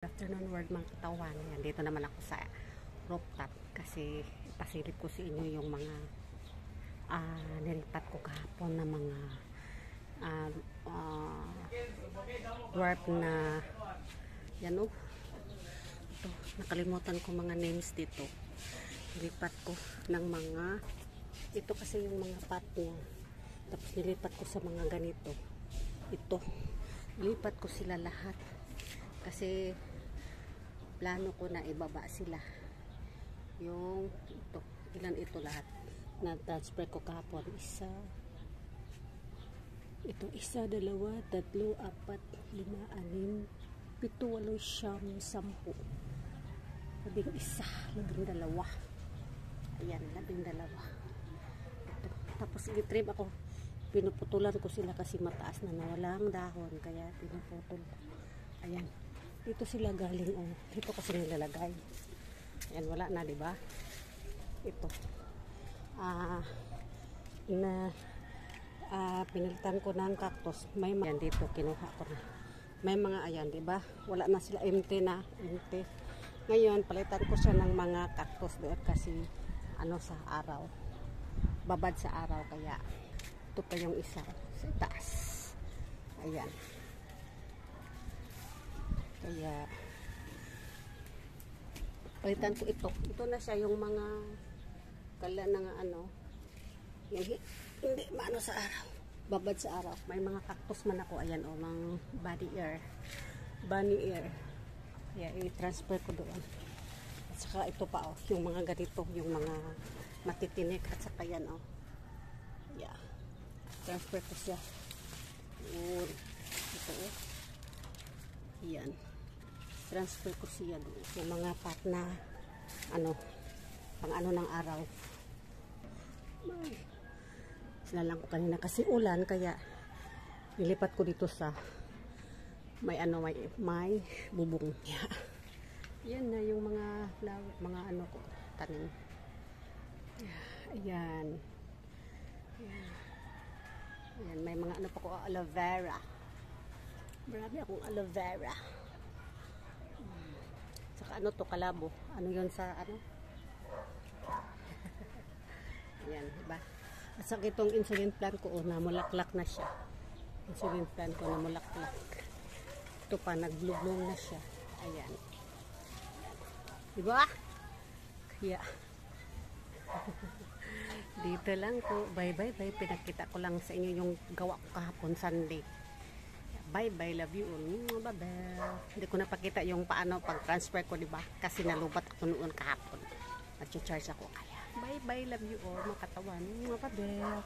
Good afternoon world mga katawan. Yan, dito naman ako sa rooftop kasi pasilip ko sa inyo yung mga nilipat ko kahapon na mga dwarf na yan o. Ito, nakalimutan ko mga names dito. Nilipat ko ng mga ito kasi yung mga pot niya. Tapos nilipat ko sa mga ganito. Ito. Nilipat ko sila lahat. Kasi plano ko na ibaba sila yung ito, ilan ito lahat na transfer ko kahapon. Isa, 2, 3, 4, 5, 6, 7, 8, 9, 10, 11, 12. Ayan, 12. Ito. Tapos i-trim ako, pinuputulan ko sila kasi mataas na nawalang dahon kaya pinuputol ko. Ayan, dito sila galing, oh. Dito kasi nilalagay. Ayan, wala na, diba? Ito. Pinalitan ko ng cactus. May mga dito, kinuha ko na. May mga, ayan, diba? Wala na sila, empty na. Empty. Ngayon, palitan ko siya ng mga cactus doon kasi, sa araw. Babad sa araw, kaya ito pa yung isa sa taas. Ayan. Kaya palitan ko ito. Ito na siya yung mga kala na nga yung hindi maano sa araw. Babad sa araw. May mga cactus man ako. Ayan o, mga bunny ear. Kaya i-transfer ko doon. At saka ito pa o, yung mga ganito, yung mga matitinik at saka yan o. Yeah. Transfer ko siya. Ito o. Yan. Transfer ko siya doon. Yung mga pot na pang ng araw. Sinalang ko kanina kasi ulan kaya nilipat ko dito sa may bubong. Yeah. Yan na yung mga flower, mga ko tanim. Yeah. Ayan. Yeah. Ayan, may mga pa ko aloe vera. Marami akong aloe vera. Saka to, kalabo. Ano yun sa Ayan, diba? At saka itong insulin plant ko, namulaklak na siya. Insulin plant ko, namulaklak. Ito pa, nag-bloom na siya. Ayan. Diba? Kaya, dito lang po. Bye. Pinakita ko lang sa inyo yung gawa ko kahapon Sunday. Bye, love you all. Bye. Hindi ko napakita yung paano pag-transfer ko, diba? Kasi nalubat ako noon kahapon. At charge ako. Kaya, bye, love you all, mga katawan. Bye.